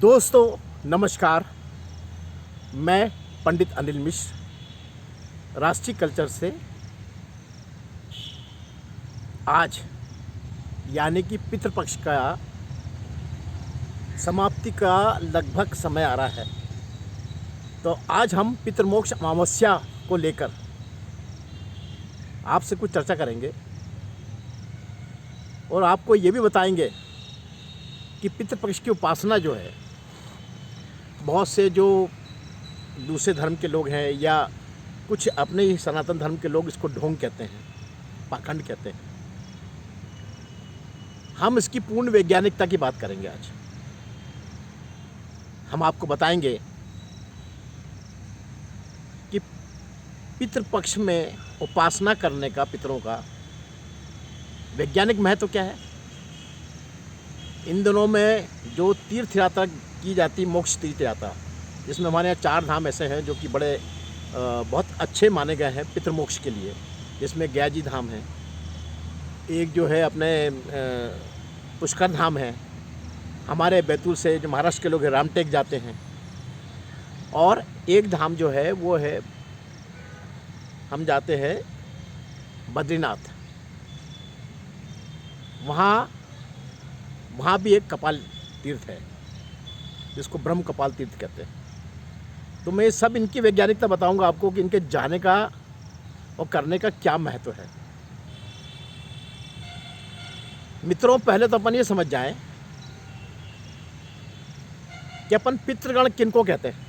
दोस्तों नमस्कार। मैं पंडित अनिल मिश्र राष्ट्रीय कल्चर से आज यानी कि पितृपक्ष का समाप्ति का लगभग समय आ रहा है, तो आज हम पितृमोक्ष अमावस्या को लेकर आपसे कुछ चर्चा करेंगे और आपको ये भी बताएंगे कि पितृपक्ष की उपासना जो है, बहुत से जो दूसरे धर्म के लोग हैं या कुछ अपने ही सनातन धर्म के लोग इसको ढोंग कहते हैं, पाखंड कहते हैं। हम इसकी पूर्ण वैज्ञानिकता की बात करेंगे आज। हम आपको बताएंगे कि पितृपक्ष में उपासना करने का, पितरों का वैज्ञानिक महत्व क्या है। इन दिनों में जो तीर्थ यात्रा की जाती, मोक्ष तीर्थ यात्रा, जिसमें हमारे यहाँ 4 धाम ऐसे हैं जो कि बड़े बहुत अच्छे माने गए हैं पितृमोक्ष के लिए। जिसमें गयाजी धाम है, एक जो है अपने पुष्कर धाम है, हमारे बैतूल से जो महाराष्ट्र के लोग हैं रामटेक जाते हैं, और एक धाम जो है वो है हम जाते हैं बद्रीनाथ। वहाँ भी एक कपाल तीर्थ है जिसको ब्रह्म कपाल तीर्थ कहते हैं। तो मैं सब इनकी वैज्ञानिकता बताऊंगा आपको कि इनके जाने का और करने का क्या महत्व है। मित्रों, पहले तो अपन ये समझ जाएं कि अपन पितृगण किनको कहते हैं।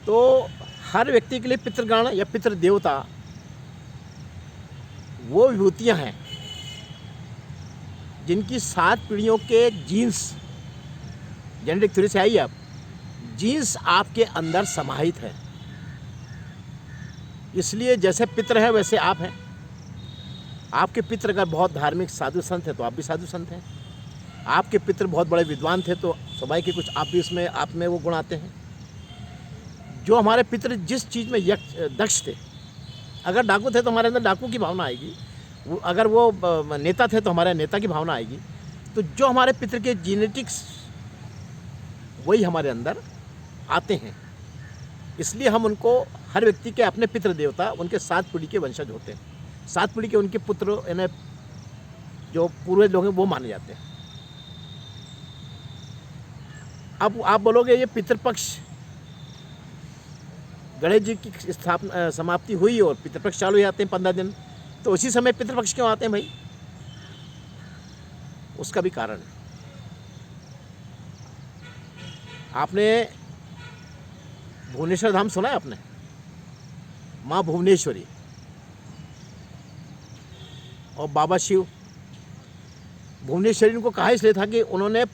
तो हर व्यक्ति के लिए पितृगण या पितृदेवता वो विभूतियां हैं जिनकी 7 पीढ़ियों के जीन्स, जेनेटिक थ्योरी से आइए आप, जीन्स आपके अंदर समाहित है। इसलिए जैसे पितर है वैसे आप हैं। आपके पितर अगर बहुत धार्मिक साधु संत हैं तो आप भी साधु संत हैं। आपके पितर बहुत बड़े विद्वान थे तो स्वाभाविक ही कुछ आप भी उसमें आप में वो गुण आते हैं। जो हमारे पितर जिस चीज़ में दक्ष थे, अगर डाकू थे तो हमारे अंदर डाकू की भावना आएगी, अगर वो नेता थे तो हमारे नेता की भावना आएगी। तो जो हमारे पितर के जीनेटिक्स वही हमारे अंदर आते हैं। इसलिए हम उनको, हर व्यक्ति के अपने पितृ देवता उनके 7 पीढ़ी के वंशज होते हैं। 7 पीढ़ी के उनके पुत्र यानी जो पूर्वज लोग हैं वो माने जाते हैं। अब आप बोलोगे ये पितृपक्ष, गणेश जी की स्थापना समाप्ति हुई और पितृपक्ष चालू हो जाते हैं 15 दिन, तो उसी समय पितृपक्ष क्यों आते हैं भाई? उसका भी कारण है। आपने भुवनेश्वर धाम सुना है आपने? माँ भुवनेश्वरी और बाबा शिव। भुवनेश्वरी को कहा इसलिए था कि उन्होंने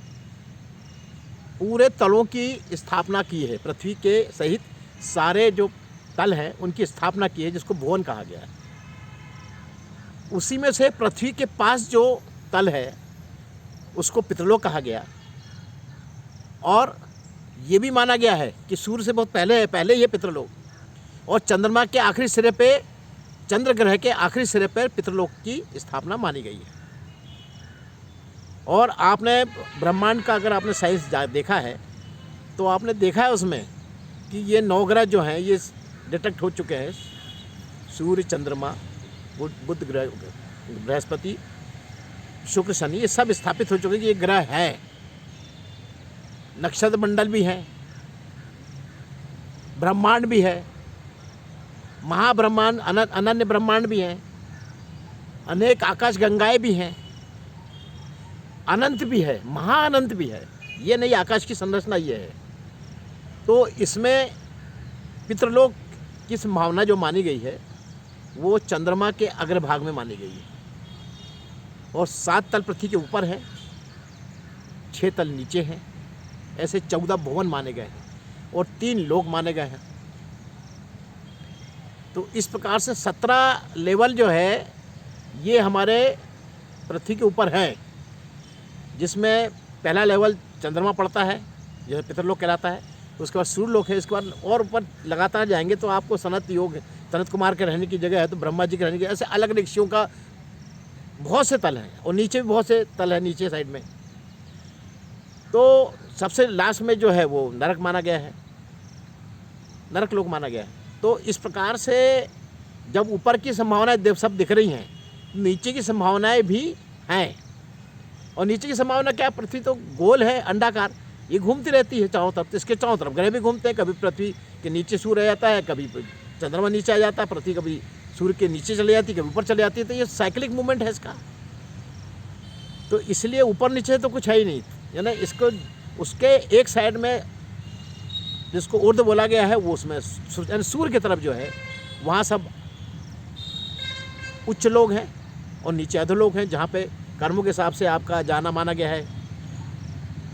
पूरे तलों की स्थापना की है, पृथ्वी के सहित सारे जो तल हैं उनकी स्थापना की है, जिसको भुवन कहा गया है। उसी में से पृथ्वी के पास जो तल है उसको पितृलोक कहा गया। और ये भी माना गया है कि सूर्य से बहुत पहले ये पितृलोक, और चंद्रमा के आखिरी सिरे पे, चंद्र ग्रह के आखिरी सिरे पर पितृलोक की स्थापना मानी गई है। और आपने ब्रह्मांड का अगर आपने साइंस देखा है तो आपने देखा है उसमें कि ये 9 ग्रह जो हैं ये डिटेक्ट हो चुके हैं। सूर्य, चंद्रमा, बुध ग्रह, बृहस्पति, शुक्र, शनि, ये सब स्थापित हो चुके हैं कि ये ग्रह है। नक्षत्र मंडल भी है, ब्रह्मांड भी है, महाब्रह्मांड, अनन्य ब्रह्मांड भी हैं, अनेक आकाश गंगाएं भी हैं, अनंत भी है, महाअनंत भी है। ये नहीं आकाश की संरचना ये है। तो इसमें पितृलोक की संभावना जो मानी गई है वो चंद्रमा के अग्रभाग में मानी गई है। और 7 तल पृथ्वी के ऊपर है, 6 तल नीचे हैं। ऐसे 14 भुवन माने गए हैं और 3 लोक माने गए हैं। तो इस प्रकार से 17 लेवल जो है ये हमारे पृथ्वी के ऊपर है, जिसमें पहला लेवल चंद्रमा पड़ता है जो पितृलोक कहलाता है। उसके बाद सूर्यलोक है। इसके बाद और ऊपर लगातार जाएंगे तो आपको सनत योग, सनत कुमार के रहने की जगह है, तो ब्रह्मा जी के रहने की, ऐसे अलग अलग ऋषियों का बहुत से तल हैं। और नीचे भी बहुत से तल हैं नीचे साइड में। तो सबसे लास्ट में जो है वो नरक माना गया है, नरक लोक माना गया है। तो इस प्रकार से जब ऊपर की संभावनाएं देव सब दिख रही हैं, नीचे की संभावनाएं भी हैं। और नीचे की संभावना क्या, पृथ्वी तो गोल है, अंडाकार, ये घूमती रहती है चारों तरफ, तो इसके चारों तरफ ग्रह भी घूमते हैं। कभी पृथ्वी के नीचे सूर्य आ जाता है, कभी चंद्रमा नीचे आ जाता है, पृथ्वी कभी सूर्य के नीचे चले जाती है, कभी ऊपर चले जाती है। तो ये साइक्लिक मूवमेंट है इसका। तो इसलिए ऊपर नीचे तो कुछ है ही नहीं, यानी इसको उसके एक साइड में जिसको ऊर्ध्व बोला गया है, वो उसमें यानी सूर्य की तरफ जो है वहाँ सब उच्च लोग हैं और नीचे अधोलोक हैं, जहाँ पे कर्मों के हिसाब से आपका जाना माना गया है।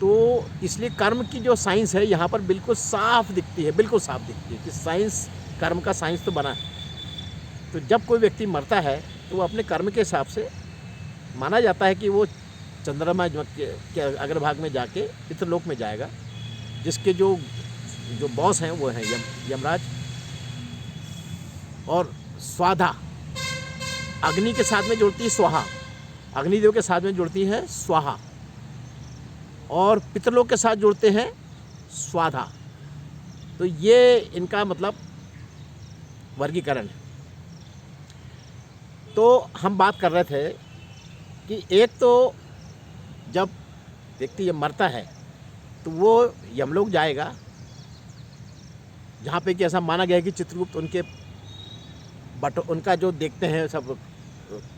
तो इसलिए कर्म की जो साइंस है यहाँ पर बिल्कुल साफ दिखती है, बिल्कुल साफ दिखती है कि साइंस, कर्म का साइंस तो बना है। तो जब कोई व्यक्ति मरता है तो वो अपने कर्म के हिसाब से माना जाता है कि वो चंद्रमा के अग्रभाग में जाके पितृलोक में जाएगा, जिसके जो बॉस हैं वो हैं यमराज। और स्वाधा अग्नि के साथ में जुड़ती है स्वाहा, अग्निदेव के साथ में जुड़ती है स्वाहा, और पितृलोक के साथ जुड़ते हैं स्वाधा। तो ये इनका मतलब वर्गीकरण है। तो हम बात कर रहे थे कि एक तो जब व्यक्ति जब मरता है तो वो यमलोक जाएगा, जहाँ पे कि ऐसा माना गया है कि चित्रगुप्त उनका जो देखते हैं, सब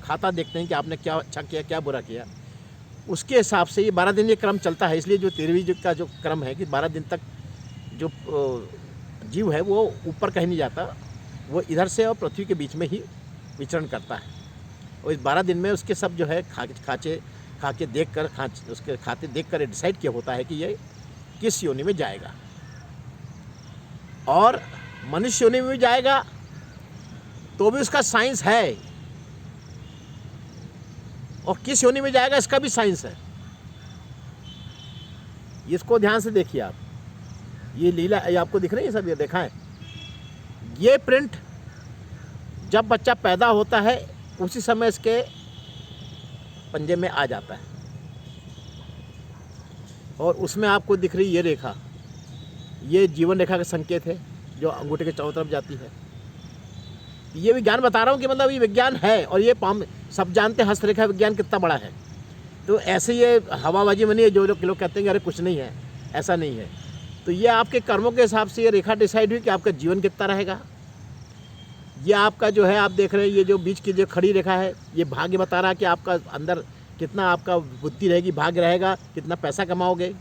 खाता देखते हैं कि आपने क्या अच्छा किया, क्या बुरा किया, उसके हिसाब से ये 12 दिन ये क्रम चलता है। इसलिए जो 13वीं युग का जो क्रम है कि 12 दिन तक जो जीव है वो ऊपर कहीं नहीं जाता, वो इधर से और पृथ्वी के बीच में ही विचरण करता है। और इस 12 दिन में उसके सब जो है उसके खाते देख कर डिसाइड किया होता है कि ये किस योनि में जाएगा, और मनुष्य योनि में भी जाएगा तो भी उसका साइंस है, और किस योनि में जाएगा इसका भी साइंस है। इसको ध्यान से देखिए आप, ये लीला ये आपको दिख रही है सब, ये देखा है, ये प्रिंट जब बच्चा पैदा होता है उसी समय इसके पंजे में आ जाता है, और उसमें आपको दिख रही ये रेखा, ये जीवन रेखा का संकेत है जो अंगूठे के चारों तरफ जाती है। ये विज्ञान बता रहा हूँ कि मतलब ये विज्ञान है, और ये सब जानते हैं हस्तरेखा विज्ञान कितना बड़ा है। तो ऐसे ये हवाबाजी में नहीं है जो लोग कहते हैं कि अरे कुछ नहीं है, ऐसा नहीं है। तो ये आपके कर्मों के हिसाब से ये रेखा डिसाइड हुई कि आपका जीवन कितना रहेगा। ये आपका जो है आप देख रहे हैं, ये जो बीच की जो खड़ी रेखा है, ये भाग्य बता रहा है कि आपका अंदर कितना आपका बुद्धि रहेगी, भाग्य रहेगा, कितना पैसा कमाओगे।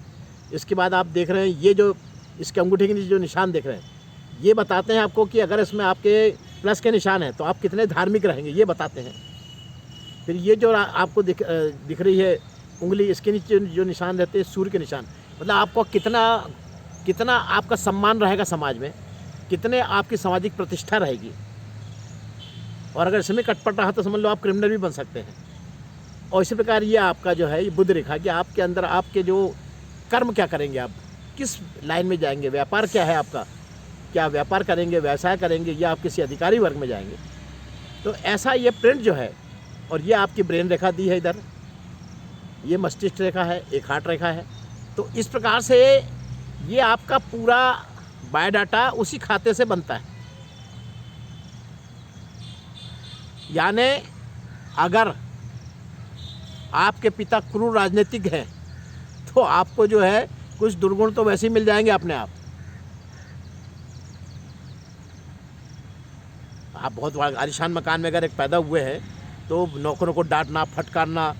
इसके बाद आप देख रहे हैं ये जो इसके अंगूठे के नीचे जो निशान देख रहे हैं, ये बताते हैं आपको कि अगर इसमें आपके प्लस के निशान हैं तो आप कितने धार्मिक रहेंगे, ये बताते हैं। फिर ये जो आपको दिख रही है उंगली, इसके नीचे जो निशान रहते हैं सूर्य के निशान, मतलब आपको कितना आपका सम्मान रहेगा समाज में, कितने आपकी सामाजिक प्रतिष्ठा रहेगी। और अगर इसमें कटपट रहा तो समझ लो आप क्रिमिनल भी बन सकते हैं। और इसी प्रकार ये आपका जो है ये बुद्ध रेखा कि आपके अंदर आपके जो कर्म क्या करेंगे, आप किस लाइन में जाएंगे, व्यापार क्या है आपका, क्या व्यापार करेंगे, व्यवसाय करेंगे, या आप किसी अधिकारी वर्ग में जाएंगे। तो ऐसा ये प्रिंट जो है, और ये आपकी ब्रेन रेखा दी है इधर, ये मस्तिष्क रेखा है, एक हार्ट रेखा है। तो इस प्रकार से ये आपका पूरा बायोडाटा उसी खाते से बनता है। यानी अगर आपके पिता क्रूर राजनीतिक हैं तो आपको जो है कुछ दुर्गुण तो वैसे ही मिल जाएंगे अपने आप। आप बहुत आलीशान मकान में अगर एक पैदा हुए हैं तो नौकरों को डांटना, फटकारना,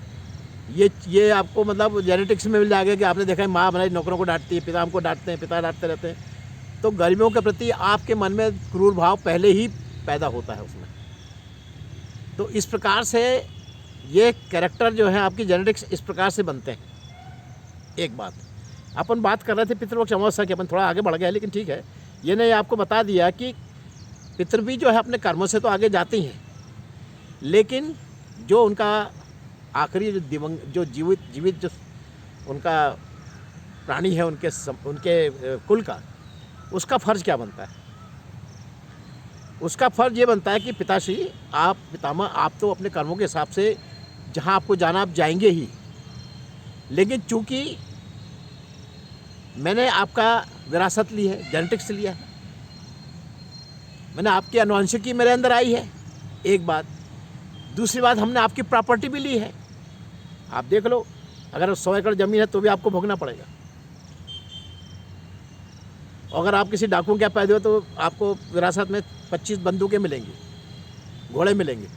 ये आपको मतलब जेनेटिक्स में मिल जाएगा कि आपने देखा है माँ हमारी नौकरों को डांटती है, पिता हमको डांटते हैं, पिता डांटते रहते हैं। तो गरीबों के प्रति आपके मन में क्रूर भाव पहले ही पैदा होता है उसमें। तो इस प्रकार से ये कैरेक्टर जो है आपकी जेनेटिक्स इस प्रकार से बनते हैं। एक बात अपन बात कर रहे थे पितृपक्ष अमावस्या की, अपन थोड़ा आगे बढ़ गए, लेकिन ठीक है, ये ने आपको बता दिया कि पितृ भी जो है अपने कर्मों से तो आगे जाते ही हैं, लेकिन जो उनका आखिरी जो जीवित जो उनका प्राणी है, उनके कुल का, उसका फर्ज क्या बनता है? उसका फर्ज ये बनता है कि पिताश्री, आप पितामह, आप तो अपने कर्मों के हिसाब से जहाँ आपको जाना आप जाएंगे ही, लेकिन चूँकि मैंने आपका विरासत ली है, जेनेटिक्स लिया है, मैंने आपकी आनुवंशिकी मेरे अंदर आई है, एक बात। दूसरी बात, हमने आपकी प्रॉपर्टी भी ली है। आप देख लो, अगर 100 एकड़ ज़मीन है तो भी आपको भोगना पड़ेगा। अगर आप किसी डाकुओं के पैदा हो तो आपको विरासत में 25 बंदूकें मिलेंगी, घोड़े मिलेंगे।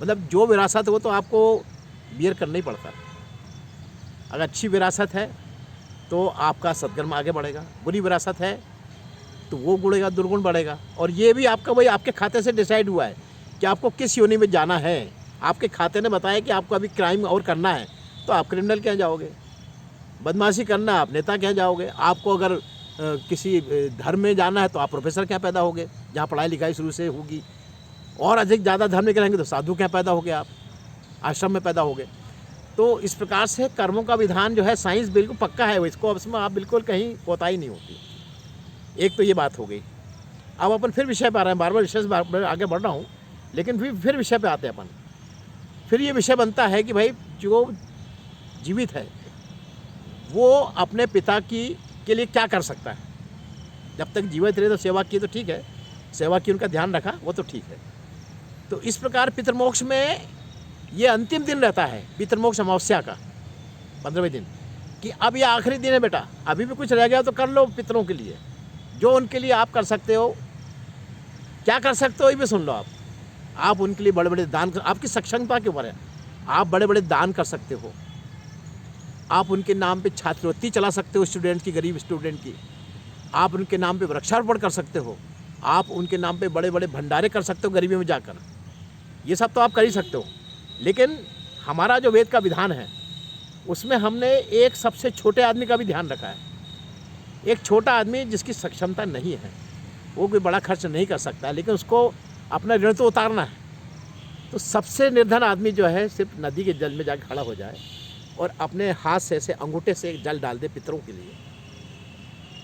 मतलब जो विरासत है वो तो आपको बियर करना ही पड़ता है। अगर अच्छी विरासत है तो आपका सद्कर्म आगे बढ़ेगा, बुरी विरासत है तो वो गुणेगा, दुर्गुण बढ़ेगा। और ये भी आपका वही आपके खाते से डिसाइड हुआ है कि आपको किस योनि में जाना है। आपके खाते ने बताया कि आपको अभी क्राइम और करना है तो आप क्रिमिनल के यहाँ जाओगे, बदमाशी करना है आप नेता के यहाँ जाओगे, आपको अगर किसी धर्म में जाना है तो आप प्रोफेसर के यहाँ पैदा होगे जहाँ पढ़ाई लिखाई शुरू से होगी, और अधिक ज़्यादा धर्म के रहेंगे तो साधु के यहाँ पैदा होगे, आप आश्रम में पैदा होगे। तो इस प्रकार से कर्मों का विधान जो है साइंस बिल्कुल पक्का है, इसको इसमें आप बिल्कुल कहीं कोताही नहीं होती। एक तो ये बात हो गई। अब अपन फिर विषय पे आ रहे हैं, बार बार विषय से आगे बढ़ रहा हूँ, लेकिन फिर विषय पे आते हैं अपन। फिर ये विषय बनता है कि भाई जो जीवित है वो अपने पिता के लिए क्या कर सकता है। जब तक जीवित रहे तो सेवा की तो ठीक है, सेवा की, उनका ध्यान रखा वो तो ठीक है। तो इस प्रकार पितृमोक्ष में ये अंतिम दिन रहता है, पितृमोक्ष अमावस्या का 15वें दिन, कि अब ये आखिरी दिन है बेटा, अभी भी कुछ रह गया तो कर लो पितरों के लिए, जो उनके लिए आप कर सकते हो। क्या कर सकते हो ये भी सुन लो। आप उनके लिए बड़े बड़े दान आपकी सक्षमता के ऊपर है, आप बड़े बड़े दान कर सकते हो। आप उनके नाम पे छात्रवृत्ति चला सकते हो, स्टूडेंट की, गरीब स्टूडेंट की। आप उनके नाम पे वृक्षारोपण कर सकते हो। आप उनके नाम पे बड़े बड़े भंडारे कर सकते हो गरीबी में जाकर। ये सब तो आप कर ही सकते हो। लेकिन हमारा जो वेद का विधान है उसमें हमने एक सबसे छोटे आदमी का भी ध्यान रखा है। एक छोटा आदमी जिसकी सक्षमता नहीं है, वो कोई बड़ा खर्च नहीं कर सकता, लेकिन उसको अपना ऋण तो उतारना है। तो सबसे निर्धन आदमी जो है सिर्फ नदी के जल में जाकर खड़ा हो जाए और अपने हाथ से ऐसे अंगूठे से जल डाल दे पितरों के लिए,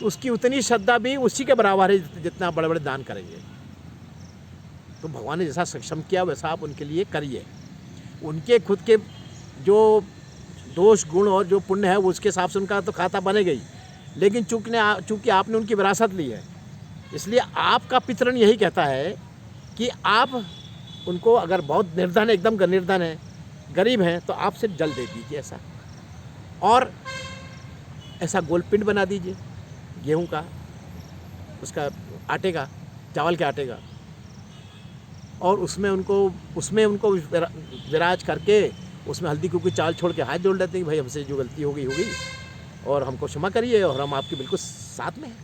तो उसकी उतनी श्रद्धा भी उसी के बराबर है जितना बड़े बड़े दान करेंगे। तो भगवान ने जैसा सक्षम किया वैसा आप उनके लिए करिए। उनके खुद के जो दोष गुण और जो पुण्य है वो उसके हिसाब से उनका तो खाता बनेगा ही, लेकिन चूँकि आपने उनकी विरासत ली है, इसलिए आपका पितरण यही कहता है कि आप उनको, अगर बहुत निर्धन है, एकदम निर्धन है, गरीब हैं, तो आप सिर्फ जल दे दीजिए ऐसा, और ऐसा गोल पिंड बना दीजिए गेहूं का, उसका आटे का, चावल के आटे का, और उसमें उनको विराज करके उसमें हल्दी कुछ चावल छोड़ के हाथ जोड़ लेते हैं कि भाई हमसे जो गलती हो गई और हमको क्षमा करिए और हम आपके बिल्कुल साथ में हैं।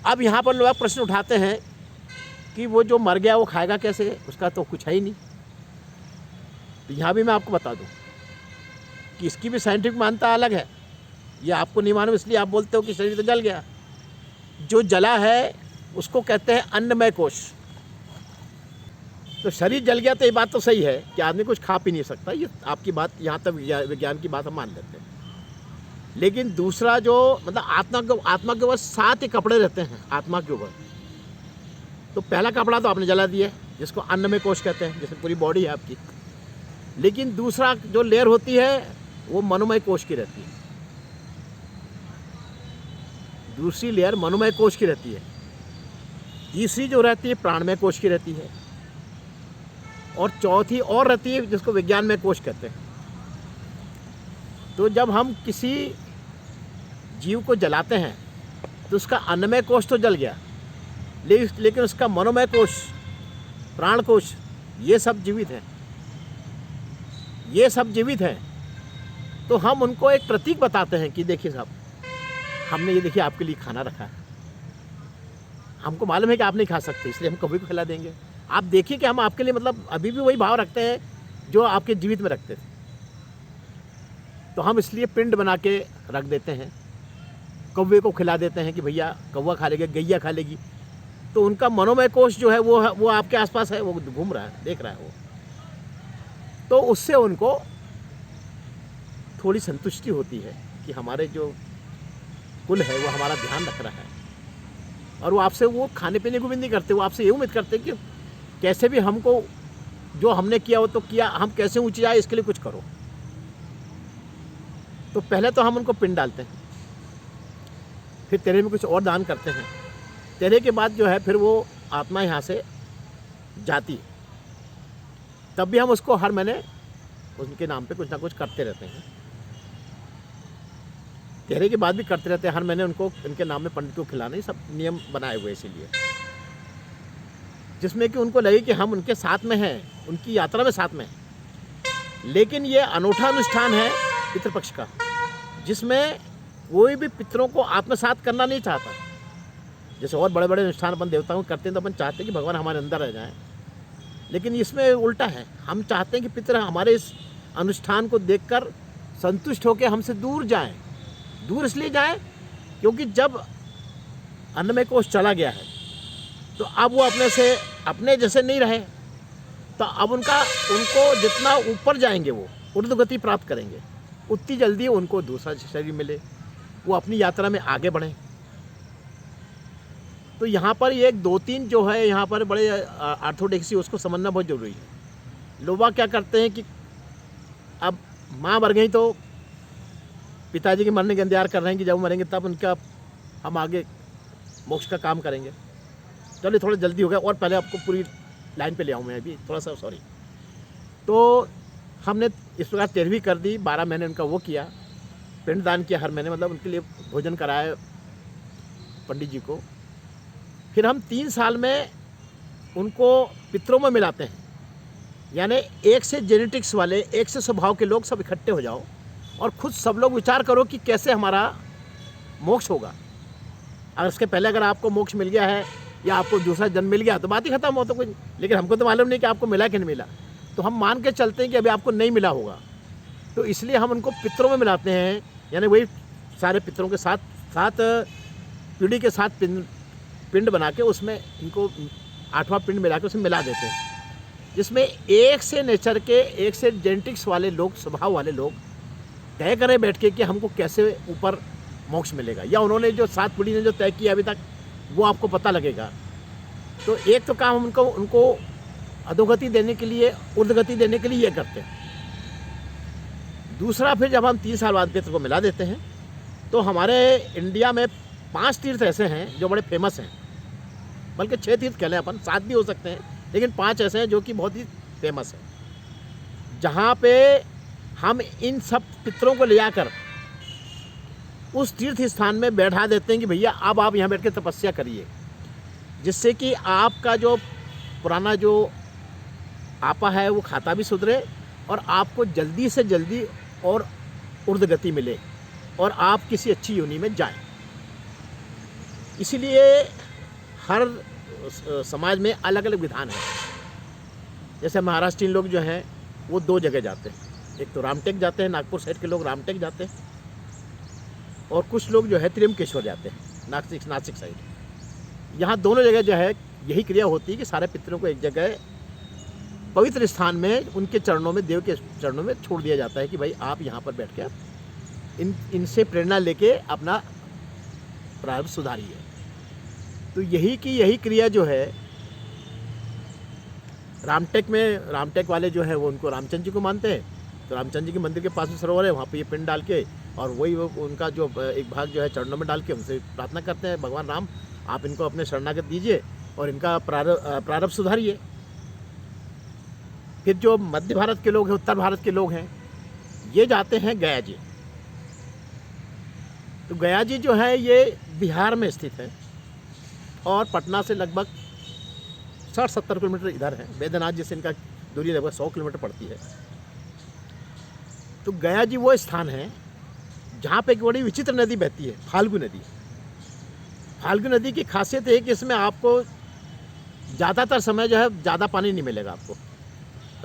अब यहाँ पर लोग प्रश्न उठाते हैं कि वो जो मर गया वो खाएगा कैसे, उसका तो कुछ है ही नहीं। तो यहाँ भी मैं आपको बता दूँ कि इसकी भी साइंटिफिक मान्यता अलग है। ये आपको नहीं मालूम इसलिए आप बोलते हो कि शरीर तो जल गया। जो जला है उसको कहते हैं अन्नमय कोश। तो शरीर जल गया तो ये बात तो सही है कि आदमी कुछ खा पी नहीं सकता, ये आपकी बात, यहाँ तक विज्ञान की बात हम मान लेते हैं। लेकिन दूसरा जो मतलब आत्मा के ऊपर 7 ही कपड़े रहते हैं आत्मा के ऊपर। तो पहला कपड़ा तो आपने जला दिया जिसको अन्नमय कोश कहते हैं, जैसे पूरी बॉडी है आपकी। लेकिन दूसरा जो लेयर होती है वो मनोमय कोश की रहती है। दूसरी लेयर मनोमय कोश की रहती है। तीसरी जो रहती है प्राणमय कोश की रहती है, और चौथी और रहती है जिसको विज्ञानमय कोश कहते हैं। तो जब हम किसी जीव को जलाते हैं तो उसका अन्नमय कोश तो जल गया, लेकिन उसका मनोमय कोश, प्राण कोश, ये सब जीवित हैं। ये सब जीवित हैं। तो हम उनको एक प्रतीक बताते हैं कि देखिए साहब, हमने ये देखिए आपके लिए खाना रखा है। हमको मालूम है कि आप नहीं खा सकते, इसलिए हम कभी को खिला देंगे। आप देखिए कि हम आपके लिए मतलब अभी भी वही भाव रखते हैं जो आपके जीवित में रखते थे। तो हम इसलिए पिंड बना के रख देते हैं, कौवे को खिला देते हैं कि भैया कौवा खा लेगा, गैया खा लेगी। तो उनका मनोमय कोश जो है वो आपके आसपास है, वो घूम रहा है, देख रहा है वो। तो उससे उनको थोड़ी संतुष्टि होती है कि हमारे जो कुल है वो हमारा ध्यान रख रहा है, और वो आपसे वो खाने पीने को भी नहीं करते। वो आपसे ये उम्मीद करते कि कैसे भी हमको जो हमने किया वो तो किया, हम कैसे ऊँचे आए इसके लिए कुछ करो। तो पहले तो हम उनको पिंड डालते हैं, फिर तेरे में कुछ और दान करते हैं। तेरे के बाद जो है फिर वो आत्मा यहाँ से जाती है, तब भी हम उसको हर महीने उनके नाम पे कुछ ना कुछ करते रहते हैं। तेरे के बाद भी करते रहते हैं, हर महीने उनको उनके नाम में पंडित को खिलाना, ये सब नियम बनाए हुए इसीलिए, जिसमें कि उनको लगे कि हम उनके साथ में हैं, उनकी यात्रा में साथ में हैं। लेकिन ये अनूठा अनुष्ठान है पितृपक्ष का, जिसमें कोई भी पितरों को आत्मसात करना नहीं चाहता। जैसे और बड़े बड़े अनुष्ठान अपन देवताओं को करते हैं तो अपन चाहते हैं कि भगवान हमारे अंदर रह जाएं, लेकिन इसमें उल्टा है। हम चाहते हैं कि पितर हमारे इस अनुष्ठान को देखकर संतुष्ट होकर हमसे दूर जाएं। दूर इसलिए जाएं क्योंकि जब अन्नमय कोश चला गया है तो अब वो अपने जैसे नहीं रहे, तो अब उनको जितना ऊपर जाएंगे वो ऊर्ध्वगति प्राप्त करेंगे, उतनी जल्दी उनको दूसरा शरीर मिले, वो अपनी यात्रा में आगे बढ़ें। तो यहाँ पर ये 2-3 जो है यहाँ पर बड़े ऑर्थोडॉक्सी, उसको समझना बहुत ज़रूरी है। लोग क्या करते हैं कि अब माँ मर गई तो पिताजी के मरने का इंतजार कर रहे हैं कि जब मरेंगे तब उनका हम आगे मोक्ष का काम करेंगे। चलिए थोड़ा जल्दी हो गया, और पहले आपको पूरी लाइन पे ले आऊँ मैं अभी थोड़ा सा, सॉरी। तो हमने इस प्रकार 13वीं कर दी, 12 महीने उनका वो किया, पिंडदान किया हर महीने, मतलब उनके लिए भोजन कराया पंडित जी को। फिर हम 3 साल में उनको पितरों में मिलाते हैं, यानी एक से जेनेटिक्स वाले, एक से स्वभाव के लोग सब इकट्ठे हो जाओ और खुद सब लोग विचार करो कि कैसे हमारा मोक्ष होगा। अगर इसके पहले अगर आपको मोक्ष मिल गया है या आपको दूसरा जन्म मिल गया तो बात ही खत्म हो, तो कुछ, लेकिन हमको तो मालूम नहीं कि आपको मिला कि नहीं मिला, तो हम मान के चलते हैं कि अभी आपको नहीं मिला होगा। तो इसलिए हम उनको पितरों में मिलाते हैं, यानी वही सारे पितरों के साथ पीढ़ी के साथ पिंड बना के उसमें इनको 8वां पिंड मिला के उसमें मिला देते हैं, जिसमें एक से नेचर के, एक से जेनेटिक्स वाले लोग, स्वभाव वाले लोग तय करें बैठ के कि हमको कैसे ऊपर मोक्ष मिलेगा, या उन्होंने जो 7 पीढ़ी ने जो तय किया अभी तक वो आपको पता लगेगा। तो एक तो काम हम उनको अधोगति देने के लिए, ऊर्ध्वगति देने के लिए ये करते हैं। दूसरा, फिर जब हम 3 साल बाद पितर को मिला देते हैं तो हमारे इंडिया में 5 तीर्थ ऐसे हैं जो बड़े फेमस हैं, बल्कि 6 तीर्थ कह लें अपन, 7 भी हो सकते हैं, लेकिन 5 ऐसे हैं जो कि बहुत ही फेमस हैं, जहाँ पे हम इन सब पितरों को ले जाकर उस तीर्थ स्थान में बैठा देते हैं कि भैया अब आप यहाँ बैठ के तपस्या करिए, जिससे कि आपका जो पुराना जो आपा है वो खाता भी सुधरे और आपको जल्दी से जल्दी और ऊर्ध्वगति मिले और आप किसी अच्छी योनि में जाएं। इसीलिए हर समाज में अलग अलग विधान है। जैसे महाराष्ट्रीयन लोग जो हैं वो 2 जगह जाते हैं, एक तो रामटेक जाते हैं, नागपुर साइड के लोग रामटेक जाते हैं, और कुछ लोग जो है त्र्यंबकेश्वर जाते हैं, नासिक साइड। यहाँ दोनों जगह जो है यही क्रिया होती है कि सारे पितरों को एक जगह पवित्र स्थान में उनके चरणों में, देव के चरणों में छोड़ दिया जाता है कि भाई आप यहाँ पर बैठ के इनसे प्रेरणा लेके अपना प्रारब्ध सुधारिए। तो यही क्रिया जो है रामटेक वाले जो है वो उनको रामचंद्र जी को मानते हैं, तो रामचंद्र जी के मंदिर के पास में सरोवर है, वहाँ पे ये पिंड डाल के और वही उनका जो एक भाग जो है चरणों में डाल के उनसे प्रार्थना करते हैं, भगवान राम आप इनको अपने शरणागत दीजिए और इनका प्रारब्ध सुधारिए। फिर जो मध्य भारत के लोग हैं, उत्तर भारत के लोग हैं, ये जाते हैं गया जी। तो गया जी जो है ये बिहार में स्थित है और पटना से लगभग 60-70 किलोमीटर इधर है। बैद्यनाथ जी से इनका दूरी लगभग 100 किलोमीटर पड़ती है। तो गया जी वो स्थान है जहाँ पे एक बड़ी विचित्र नदी बहती है, फाल्गु नदी। फाल्गु नदी की खासियत है कि इसमें आपको ज़्यादातर समय जो है ज़्यादा पानी नहीं मिलेगा, आपको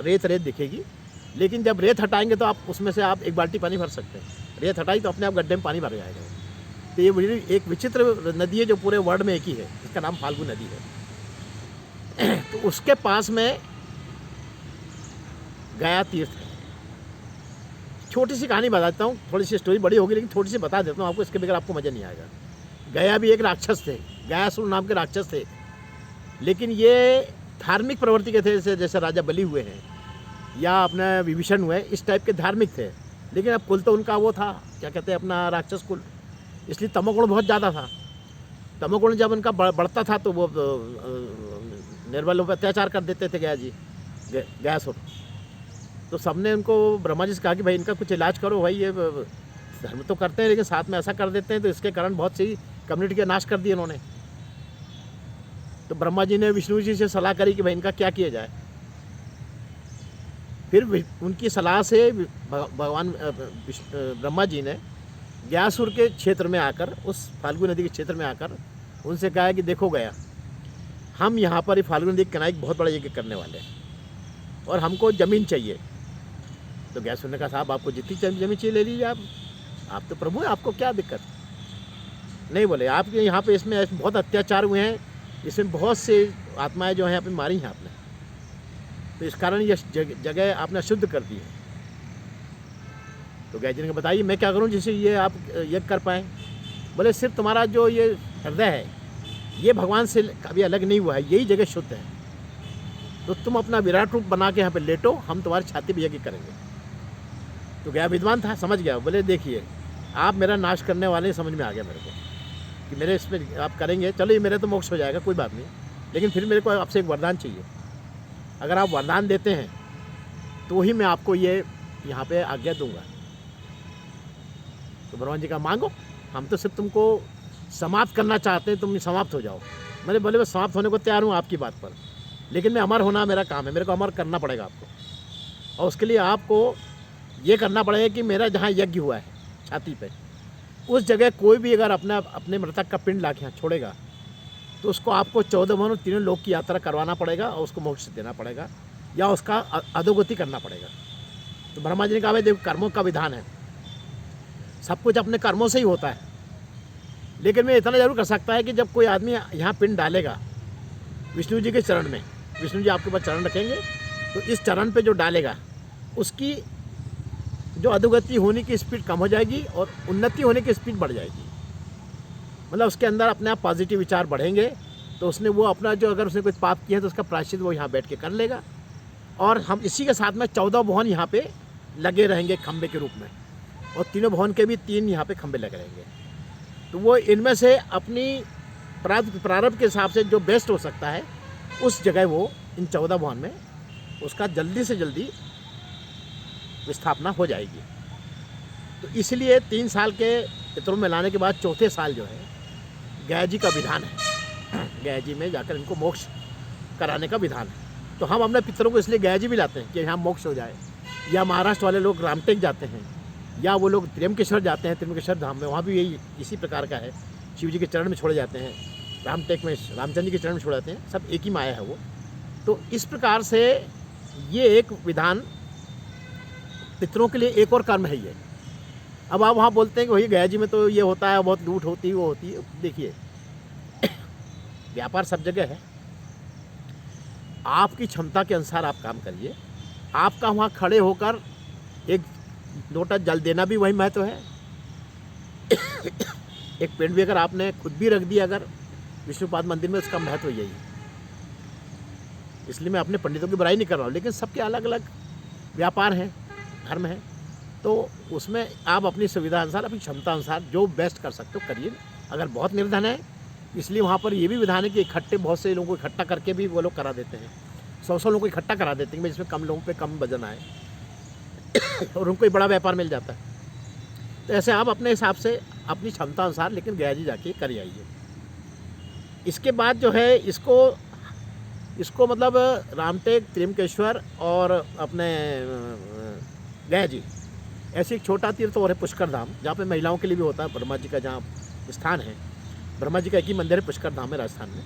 रेत दिखेगी, लेकिन जब रेत हटाएंगे तो आप उसमें से आप 1 बाल्टी पानी भर सकते हैं। रेत हटाई तो अपने आप गड्ढे में पानी भर जाएगा। तो ये बड़ी एक विचित्र नदी है जो पूरे वर्ल्ड में एक ही है, इसका नाम फाल्गु नदी है। तो उसके पास में गया तीर्थ है। छोटी सी कहानी बताता हूँ, थोड़ी सी स्टोरी बड़ी होगी लेकिन थोड़ी सी बता देता हूँ आपको, इसके बगैर आपको मज़ा नहीं आएगा। गया भी एक राक्षस थे, गयासुर नाम के राक्षस थे, लेकिन ये धार्मिक प्रवृत्ति के थे, जैसे राजा बलि हुए हैं या अपने विभीषण हुए, इस टाइप के धार्मिक थे, लेकिन अब कुल तो उनका वो था, क्या कहते हैं, अपना राक्षस कुल, इसलिए तमोगुण बहुत ज़्यादा था। तमोगुण जब उनका बढ़ता था तो वो निर्बलों पर अत्याचार कर देते थे गयासुर। तो सबने उनको ब्रह्मा जी से कहा कि भाई इनका कुछ इलाज करो, भाई ये धर्म तो करते हैं लेकिन साथ में ऐसा कर देते हैं, तो इसके कारण बहुत सी कम्युनिटी का नाश कर दिया उन्होंने। तो ब्रह्मा जी ने विष्णु जी से सलाह करी कि भाई इनका क्या किया जाए। फिर उनकी सलाह से भगवान ब्रह्मा जी ने गयासुर के क्षेत्र में आकर, उस फाल्गु नदी के क्षेत्र में आकर उनसे कहा कि देखो गया, हम यहाँ पर फाल्गु नदी के किनारे एक बहुत बड़ा यज्ञ करने वाले हैं और हमको ज़मीन चाहिए। तो गयासुर ने कहा साहब आपको जितनी ज़मीन चाहिए ले लीजिए, आप तो प्रभु हैं, आपको क्या दिक्कत। नहीं बोले, आपके यहाँ पे इसमें बहुत अत्याचार हुए हैं, इसमें बहुत से आत्माएं जो हैं आपने मारी हैं आपने, तो इस कारण ये जगह आपने अशुद्ध कर दी है। तो गया जी ने बताइए मैं क्या करूं जिससे ये आप यज्ञ कर पाएँ। बोले सिर्फ तुम्हारा जो ये हृदय है ये भगवान से कभी अलग नहीं हुआ है, यही जगह शुद्ध है, तो तुम अपना विराट रूप बना के यहाँ पे लेटो, हम तुम्हारी छाती पे यज्ञ करेंगे। तो गया विद्वान था, समझ गया। बोले देखिए आप मेरा नाश करने वाले, समझ में आ गया मेरे को कि मेरे इसमें आप करेंगे, चलो ये मेरे तो मोक्ष हो जाएगा, कोई बात नहीं, लेकिन फिर मेरे को आपसे एक वरदान चाहिए। अगर आप वरदान देते हैं तो ही मैं आपको ये यहाँ पे आज्ञा दूंगा। तो ब्रह्मा जी का मांगो, हम तो सिर्फ तुमको समाप्त करना चाहते हैं, तुम समाप्त हो जाओ। मैंने बोले मैं समाप्त होने को तैयार हूँ आपकी बात पर, लेकिन मैं अमर होना मेरा काम है, मेरे को अमर करना पड़ेगा आपको। और उसके लिए आपको ये करना पड़ेगा कि मेरा जहाँ यज्ञ हुआ है छाती पे, उस जगह कोई भी अगर अपने मृतक का पिंड लाके यहाँ छोड़ेगा तो उसको आपको 14 भवन 3 लोक की यात्रा करवाना पड़ेगा और उसको मोक्ष देना पड़ेगा या उसका अधोगति करना पड़ेगा। तो ब्रह्मा जी ने कहा भाई देखो कर्मों का विधान है, सब कुछ अपने कर्मों से ही होता है, लेकिन मैं इतना जरूर कर सकता है कि जब कोई आदमी यहाँ पिंड डालेगा विष्णु जी के चरण में, विष्णु जी आपके पास चरण रखेंगे, तो इस चरण पे जो डालेगा उसकी जो अधोगति होने की स्पीड कम हो जाएगी और उन्नति होने की स्पीड बढ़ जाएगी। मतलब उसके अंदर अपने आप पॉजिटिव विचार बढ़ेंगे, तो उसने वो अपना जो अगर उसने कोई पाप किया है तो उसका प्रायश्चित वो यहाँ बैठ के कर लेगा। और हम इसी के साथ में 14 भवन यहाँ पे लगे रहेंगे खंबे के रूप में, और तीनों भवन के भी 3 यहाँ पे खंबे लगे रहेंगे। तो वो इनमें से अपनी प्रारब्ध के हिसाब से जो बेस्ट हो सकता है उस जगह वो इन 14 भवन में उसका जल्दी से जल्दी विस्थापना हो जाएगी। तो इसलिए 3 साल के पितरों में लाने के बाद चौथे साल जो है गया जी का विधान है, गया जी में जाकर इनको मोक्ष कराने का विधान है। तो हम अपने पितरों को इसलिए गया जी भी लाते हैं कि यहाँ मोक्ष हो जाए, या महाराष्ट्र वाले लोग रामटेक जाते हैं, या वो लोग त्र्यंबकेश्वर जाते हैं, त्र्यंबकेश्वर धाम में, वहाँ भी यही इसी प्रकार का है, शिव जी के चरण में छोड़े जाते हैं, रामटेक में रामचंद्र जी के चरण में छोड़े जाते हैं, सब एक ही माया है वो। तो इस प्रकार से ये एक विधान पितरों के लिए एक और कर्म है ये। अब आप वहाँ बोलते हैं कि भाई गया जी में तो ये होता है, बहुत लूट होती है, वो होती है। देखिए व्यापार सब जगह है, आपकी क्षमता के अनुसार आप काम करिए। आपका वहाँ खड़े होकर एक लोटा जल देना भी वही महत्व है। एक पेड़ भी अगर आपने खुद भी रख दिया अगर विष्णुपाद मंदिर में, उसका महत्व यही है। इसलिए मैं अपने पंडितों की बुराई नहीं कर रहा हूँ, लेकिन सबके अलग अलग व्यापार हैं, धर्म है, तो उसमें आप अपनी सुविधा अनुसार, अपनी क्षमता अनुसार जो बेस्ट कर सकते हो करिए। अगर बहुत निर्धन है, इसलिए वहाँ पर ये भी विधान है कि इकट्ठे बहुत से लोगों को इकट्ठा करके भी वो लोग करा देते हैं, 100 लोगों को इकट्ठा करा देते हैं जिसमें कम लोगों पे कम वजन आए और उनको एक बड़ा व्यापार मिल जाता है। तो ऐसे आप अपने हिसाब से अपनी क्षमता अनुसार लेकिन गया जी जाके कर आइए। इसके बाद जो है इसको मतलब रामटेक, त्र्यंबकेश्वर और अपने गया जी, ऐसे एक छोटा तीर्थ और है पुष्कर धाम, जहाँ पे महिलाओं के लिए भी होता है। ब्रह्मा जी का जहाँ स्थान है, ब्रह्मा जी का एक ही मंदिर है पुष्कर धाम में राजस्थान में,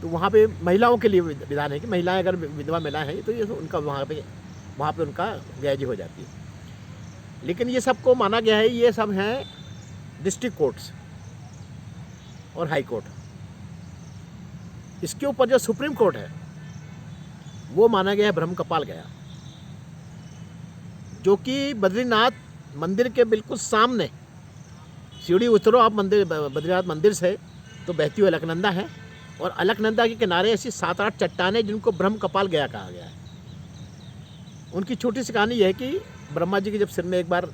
तो वहाँ पे महिलाओं के लिए विधान है कि महिलाएं अगर विधवा महिलाएं हैं तो ये उनका वहाँ पे उनका गया जी हो जाती है। लेकिन ये सबको माना गया है, ये सब हैं डिस्ट्रिक्ट कोर्ट्स और हाई कोर्ट। इसके ऊपर जो सुप्रीम कोर्ट है वो माना गया है ब्रह्म कपाल गया, जो कि बद्रीनाथ मंदिर के बिल्कुल सामने, सीढ़ी उतरो आप मंदिर बद्रीनाथ मंदिर से तो बहती हुई अलकनंदा है, और अलकनंदा के किनारे ऐसी 7-8 चट्टानें जिनको ब्रह्म कपाल गया कहा गया है। उनकी छोटी सी कहानी यह है कि ब्रह्मा जी के जब सिर में एक बार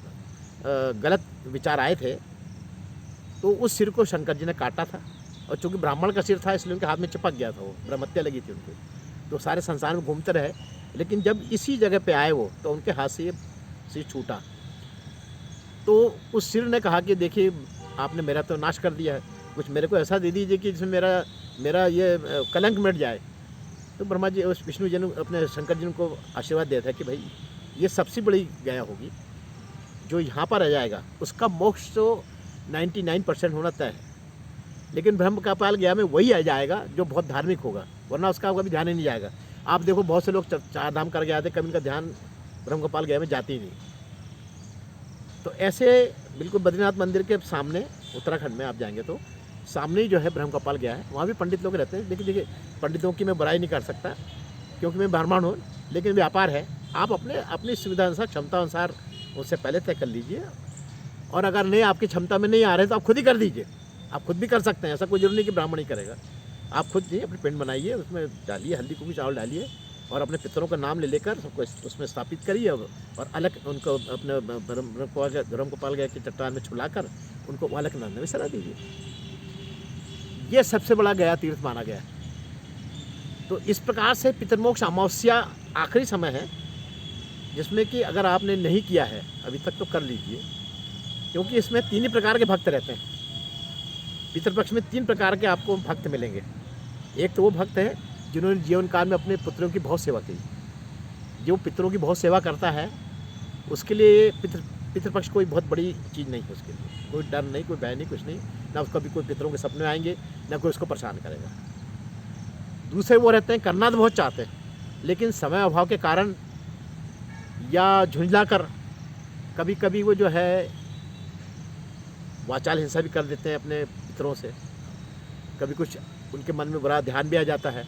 गलत विचार आए थे, तो उस सिर को शंकर जी ने काटा था। और चूँकि ब्राह्मण का सिर था इसलिए उनके हाथ में चिपक गया था, वो ब्रह्मत्या लगी थी उनकी, तो सारे संसार में घूमते रहे। लेकिन जब इसी जगह पे आए वो, तो उनके हाथ से ये सिर छूटा। तो उस सिर ने कहा कि देखिए आपने मेरा तो नाश कर दिया है, कुछ मेरे को ऐसा दे दीजिए कि जिसमें मेरा मेरा ये कलंक मिट जाए। तो ब्रह्मा जी, उस विष्णु जी ने अपने शंकर जी को आशीर्वाद दिया था कि भाई ये सबसे बड़ी गया होगी, जो यहाँ पर आ जाएगा उसका मोक्ष तो 99% होना तय है, लेकिन ब्रह्म कपाल गया में वही आ जाएगा जो बहुत धार्मिक होगा, वरना उसका कभी ध्यान ही नहीं जाएगा। आप देखो बहुत से लोग चार धाम करके आते, कभी उनका ध्यान ब्रह्म कपाल गया में जाती ही नहीं। तो ऐसे बिल्कुल बद्रीनाथ मंदिर के सामने, उत्तराखंड में आप जाएंगे तो सामने ही जो है ब्रह्म कपाल गया है, वहाँ भी पंडित लोग रहते हैं। लेकिन देखिए पंडितों की मैं बुराई नहीं कर सकता क्योंकि मैं ब्राह्मण हूँ, लेकिन व्यापार है, आप अपनी सुविधा अनुसार, क्षमता अनुसार उससे पहले तय कर लीजिए। और अगर नहीं, आपकी क्षमता में नहीं आ रहे तो आप खुद ही कर दीजिए, आप खुद भी कर सकते हैं, ऐसा कोई जरूरी नहीं कि ब्राह्मण ही करेगा। आप खुद जी अपनी पिंड बनाइए, उसमें डालिए हल्दी कुकी चावल डालिए और अपने पितरों का नाम ले लेकर सबको उसमें स्थापित करिए और अलग उनको अपने ब्रह्म कपाल गया की चट्टान में छुलाकर उनको अलग नंद में सरा दीजिए। ये सबसे बड़ा गया तीर्थ माना गया है। तो इस प्रकार से पितरमोक्ष अमावस्या आखिरी समय है जिसमें कि अगर आपने नहीं किया है अभी तक तो कर लीजिए, क्योंकि इसमें 3 ही प्रकार के भक्त रहते हैं। पितृपक्ष में 3 प्रकार के आपको भक्त मिलेंगे। एक तो वो भक्त है जिन्होंने जीवन काल में अपने पुत्रों की बहुत सेवा की। जो पितरों की बहुत सेवा करता है उसके लिए पितृपक्ष कोई बहुत बड़ी चीज़ नहीं है, उसके लिए कोई डर नहीं, कोई भय नहीं, कुछ नहीं, ना उसका भी कोई पितरों के सपने आएंगे, ना कोई उसको परेशान करेगा। दूसरे वो रहते हैं करना तो बहुत चाहते हैं, लेकिन समय अभाव के कारण या झुंझला कर कभी कभी वो जो है वाचाल हिंसा भी कर देते हैं अपने पितरों से, कभी कुछ उनके मन में बुरा ध्यान भी आ जाता है।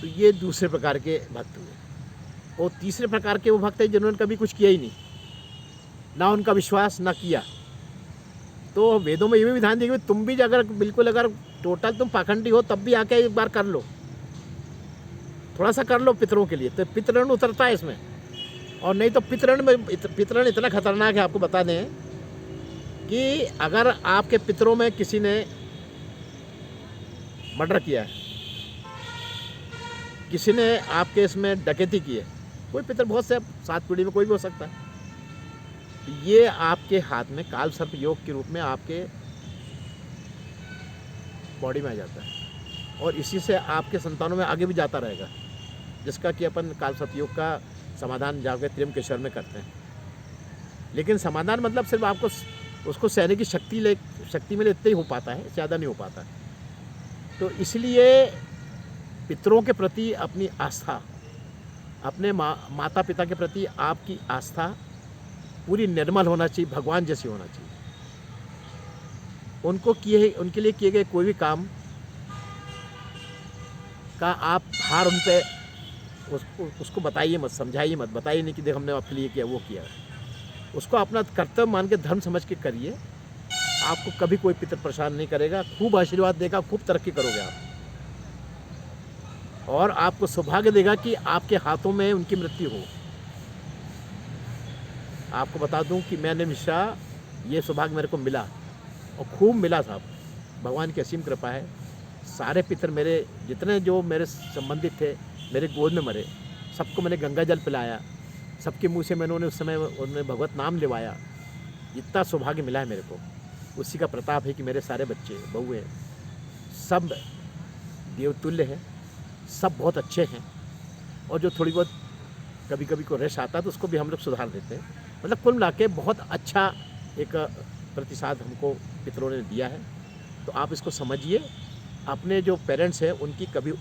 तो ये दूसरे प्रकार के भक्त हुए। और तीसरे प्रकार के वो भक्त हैं जिन्होंने कभी कुछ किया ही नहीं, ना उनका विश्वास ना किया। तो वेदों में ये भी विधान दिया कि तुम भी अगर बिल्कुल अगर टोटल तुम पाखंडी हो तब भी आके एक बार कर लो, थोड़ा सा कर लो पितरों के लिए, तो पितरण उतरता है इसमें। और नहीं तो पितरण इतना खतरनाक है, आपको बता दें कि अगर आपके पितरों में किसी ने मर्डर किया है, किसी ने आपके इसमें डकैती की है, कोई पितर बहुत से 7 पीढ़ी में कोई भी हो सकता है, ये आपके हाथ में काल सर्प योग के रूप में आपके बॉडी में आ जाता है और इसी से आपके संतानों में आगे भी जाता रहेगा, जिसका कि अपन काल सर्प योग का समाधान जाकर त्र्यंबकेश्वर में करते हैं। लेकिन समाधान मतलब सिर्फ आपको उसको सहने की शक्ति में इतना ही हो पाता है, ज़्यादा नहीं हो पाता। तो इसलिए पितरों के प्रति अपनी आस्था, अपने माता पिता के प्रति आपकी आस्था पूरी निर्मल होना चाहिए, भगवान जैसी होना चाहिए। उनके लिए किए गए कोई भी काम का आप भार उन पे उसको बताइए मत, समझाइए मत, बताइए नहीं कि देख हमने आपके लिए किया, वो किया। उसको अपना कर्तव्य मान के धर्म समझ के करिए, आपको कभी कोई पितर परेशान नहीं करेगा, खूब आशीर्वाद देगा, खूब तरक्की करोगे आप, और आपको सौभाग्य देगा कि आपके हाथों में उनकी मृत्यु हो। आपको बता दूं कि मैंने हमेशा ये सौभाग्य मेरे को मिला और खूब मिला था, भगवान की असीम कृपा है। सारे पितर मेरे जितने जो मेरे संबंधित थे मेरे गोद में मरे, सबको मैंने गंगा जल पिलाया, सबके मुंह से मैंने उस समय उन्हें भगवत नाम लिवाया। इतना सौभाग्य मिला है मेरे को, उसी का प्रताप है कि मेरे सारे बच्चे बहुएँ सब देवतुल्य हैं, सब बहुत अच्छे हैं। और जो थोड़ी बहुत कभी कभी को रेश आता है तो उसको भी हम लोग सुधार देते हैं। मतलब कुल मिला के बहुत अच्छा एक प्रतिसाद हमको पितरों ने दिया है। तो आप इसको समझिए, अपने जो पेरेंट्स हैं उनकी कभी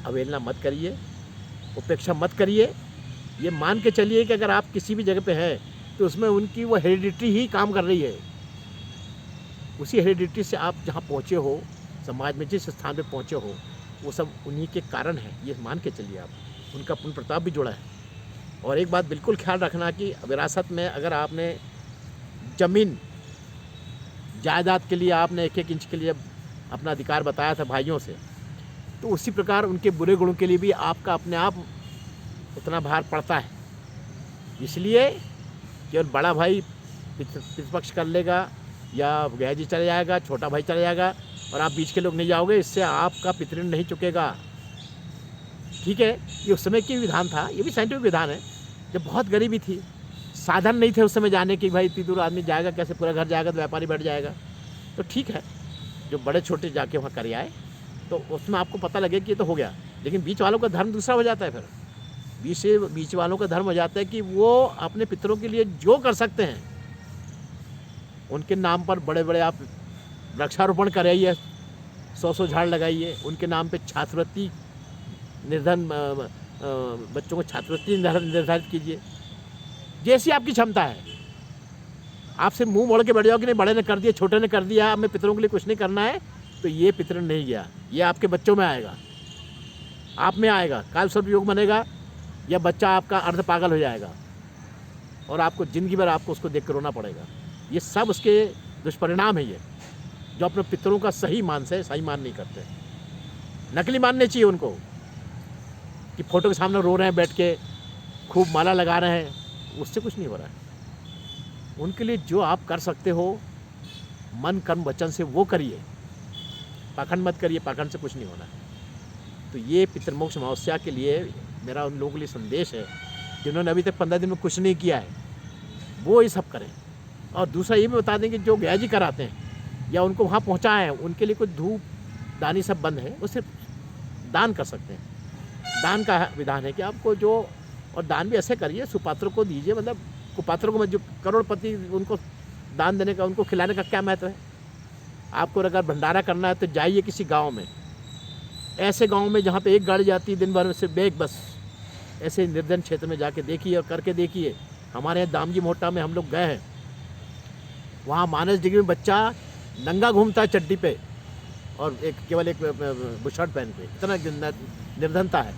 अवहेलना मत करिए, उपेक्षा मत करिए। ये मान के चलिए कि अगर आप किसी भी जगह पे हैं तो उसमें उनकी वो हेरिडिटी ही काम कर रही है। उसी हेरिडिटी से आप जहाँ पहुँचे हो, समाज में जिस स्थान पे पहुँचे हो, वो सब उन्हीं के कारण है, ये मान के चलिए आप। उनका पुण्य प्रताप भी जुड़ा है। और एक बात बिल्कुल ख्याल रखना कि विरासत में अगर आपने ज़मीन जायदाद के लिए आपने 1-1 इंच के लिए अपना अधिकार बताया था भाइयों से, तो उसी प्रकार उनके बुरे गुणों के लिए भी आपका अपने आप उतना भार पड़ता है। इसलिए केवल बड़ा भाई पितृपक्ष कर लेगा या गया जी चले जाएगा, छोटा भाई चले जाएगा और आप बीच के लोग नहीं जाओगे, इससे आपका पितृऋण नहीं चुकेगा। ठीक है, ये उस समय की विधान था, ये भी साइंटिफिक विधान है। जब बहुत गरीबी थी, साधन नहीं थे उस समय जाने की, भाई इतनी दूर आदमी जाएगा कैसे, पूरा घर जाएगा तो व्यापारी बैठ जाएगा। तो ठीक है, जो बड़े छोटे जाके वहाँ कर आए तो उसमें आपको पता लगे कि ये तो हो गया। लेकिन बीच वालों का धर्म दूसरा हो जाता है। फिर बीच वालों का धर्म हो जाता है कि वो अपने पितरों के लिए जो कर सकते हैं, उनके नाम पर बड़े बड़े आप वृक्षारोपण कराइए, 100 झाड़ लगाइए, उनके नाम पे छात्रवृत्ति बच्चों को छात्रवृत्ति निर्धारित कीजिए, जैसी आपकी क्षमता है। आपसे मुंह मोड़ के बैठ जाओ कि नहीं बड़े ने कर दिया, छोटे ने कर दिया, हमें पितरों के लिए कुछ नहीं करना है, तो ये पितृ नहीं गया, ये आपके बच्चों में आएगा, आप में आएगा, काल सर्प योग बनेगा, या बच्चा आपका अर्ध पागल हो जाएगा और आपको ज़िंदगी भर आपको उसको देख कर रोना पड़ेगा। ये सब उसके दुष्परिणाम है। ये जो अपने पितरों का सही मान नहीं करते, नकली मानने चाहिए उनको कि फ़ोटो के सामने रो रहे हैं बैठ के, खूब माला लगा रहे हैं, उससे कुछ नहीं हो रहा है। उनके लिए जो आप कर सकते हो मन कर्म वचन से वो करिए, पाखंड मत करिए, पाखंड से कुछ नहीं होना है। तो ये पितृमोक्ष अमावस्या के लिए मेरा उन लोगों के लिए संदेश है जिन्होंने अभी तक 15 दिन में कुछ नहीं किया है, वो ये सब करें। और दूसरा ये भी बता दें कि जो गया जी कराते हैं या उनको वहाँ पहुँचाए हैं, उनके लिए कोई धूप दानी सब बंद है, वो सिर्फ दान कर सकते हैं। दान का विधान है कि आपको जो, और दान भी ऐसे करिए, सुपात्रों को दीजिए, मतलब कुपात्रों को, जो करोड़पति, उनको दान देने का, उनको खिलाने का क्या महत्व है। आपको अगर भंडारा करना है तो जाइए किसी गांव में, ऐसे गांव में जहां पे एक गाड़ी जाती है दिन भर में, सिर्फ एक बस, ऐसे निर्जन क्षेत्र में जाके देखिए और करके देखिए। हमारे यहाँ दामजी मोहटा में हम लोग गए हैं, वहाँ मानस डिग्री में बच्चा नंगा घूमता है चड्डी पे और केवल एक बुशर्ट पहन के, इतना निर्धनता है।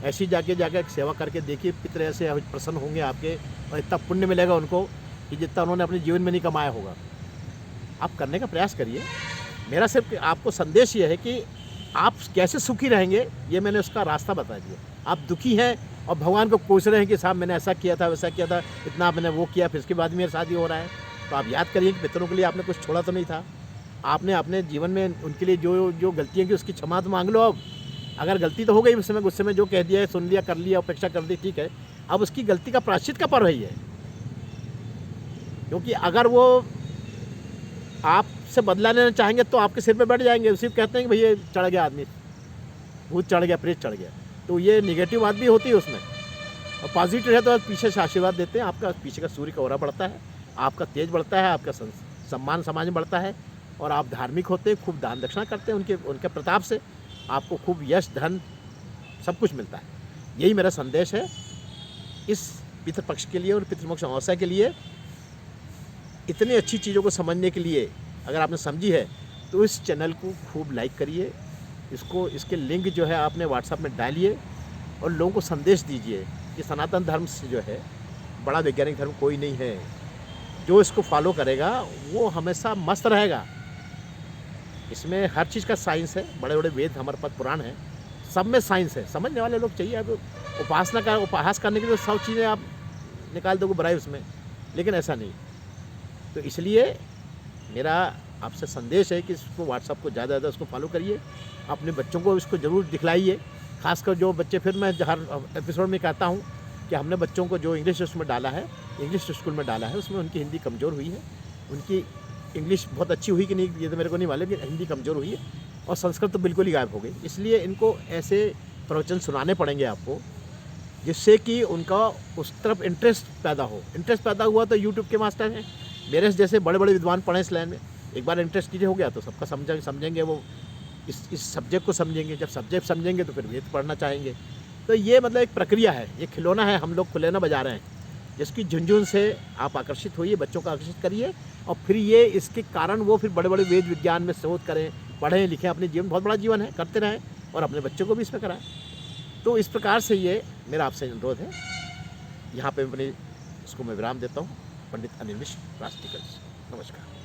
ऐसी जाके सेवा करके देखिए, पितर ऐसे प्रसन्न होंगे आपके और इतना पुण्य मिलेगा उनको कि जितना उन्होंने अपने जीवन में नहीं कमाया होगा। आप करने का प्रयास करिए। मेरा सिर्फ आपको संदेश ये है कि आप कैसे सुखी रहेंगे, ये मैंने उसका रास्ता बता दिया। आप दुखी हैं और भगवान को कोस रहे हैं कि साहब मैंने ऐसा किया था, वैसा किया था, इतना मैंने वो किया, फिर इसके बाद मेरी शादी हो रहा है, तो आप याद करिए कि पितरों के लिए आपने कुछ छोड़ा तो नहीं था। आपने अपने जीवन में उनके लिए जो गलतियाँ की उसकी क्षमा तो मांग लो। अब अगर गलती तो हो गई, उस समय गुस्से में जो कह दिया है, सुन लिया, कर लिया, उपेक्षा कर दी, ठीक है, अब उसकी गलती का प्रायश्चित का पर्व ही है। क्योंकि अगर वो आपसे बदला लेना चाहेंगे तो आपके सिर पे बैठ जाएंगे। सिर्फ कहते हैं कि भैया चढ़ गया आदमी, भूत चढ़ गया, प्रेत चढ़ गया, तो ये निगेटिव बात भी होती है उसमें। और पॉजिटिव है तो पीछे से आशीर्वाद देते हैं, आपका पीछे का सूर्य का ओरा बढ़ता है, आपका तेज बढ़ता है, आपका सम्मान समाज में बढ़ता है, और आप धार्मिक होते हैं, खूब दान दक्षिणा करते हैं, उनके प्रताप से आपको खूब यश धन सब कुछ मिलता है। यही मेरा संदेश है इस पितृपक्ष के लिए और पितृमोक्ष अमावस्या के लिए। इतनी अच्छी चीज़ों को समझने के लिए अगर आपने समझी है तो इस चैनल को खूब लाइक करिए, इसके लिंक जो है आपने व्हाट्सएप में डालिए और लोगों को संदेश दीजिए कि सनातन धर्म से जो है बड़ा वैज्ञानिक धर्म कोई नहीं है। जो इसको फॉलो करेगा वो हमेशा मस्त रहेगा। इसमें हर चीज़ का साइंस है, बड़े बड़े वेद, हमारे पास पुराण है, सब में साइंस है। समझने वाले लोग चाहिए। अब उपहास करने के लिए सब चीज़ें आप निकाल दोगे बुराई उसमें, लेकिन ऐसा नहीं। तो इसलिए मेरा आपसे संदेश है कि इसको व्हाट्सएप को ज़्यादा उसको फॉलो करिए, अपने बच्चों को इसको ज़रूर दिखलाइए। खासकर जो बच्चे, फिर मैं हर एपिसोड में कहता हूँ कि हमने बच्चों को जो इंग्लिश स्कूल में डाला है उसमें उनकी हिंदी कमज़ोर हुई है, उनकी इंग्लिश बहुत अच्छी हुई कि नहीं ये तो मेरे को नहीं मालूम, लेकिन हिंदी कमज़ोर हुई है और संस्कृत तो बिल्कुल ही गायब हो गई। इसलिए इनको ऐसे प्रवचन सुनाने पड़ेंगे आपको जिससे कि उनका उस तरफ इंटरेस्ट पैदा हो। इंटरेस्ट पैदा हुआ तो यूट्यूब के मास्टर हैं, मेरे जैसे बड़े बड़े विद्वान पढ़े इस लाइन में। एक बार इंटरेस्ट कीजिए हो गया तो सबका समझेंगे, वो इस सब्जेक्ट को समझेंगे। जब सब्जेक्ट समझेंगे तो फिर वेद पढ़ना चाहेंगे। तो ये मतलब एक प्रक्रिया है, ये खिलौना है, हम लोग खिलौना बजा रहे हैं, जिसकी झुनझुन से आप आकर्षित होइए, बच्चों को आकर्षित करिए और फिर ये इसके कारण वो फिर बड़े बड़े वेद विज्ञान में शोध करें, पढ़ें लिखें, अपने जीवन बहुत बड़ा जीवन है, करते रहें और अपने बच्चों को भी इसमें कराएं। तो इस प्रकार से ये मेरा आपसे अनुरोध है। यहाँ पे अपने इसको मैं विराम देता हूँ। पंडित अनिल मिश्र, राष्ट्रीय। नमस्कार।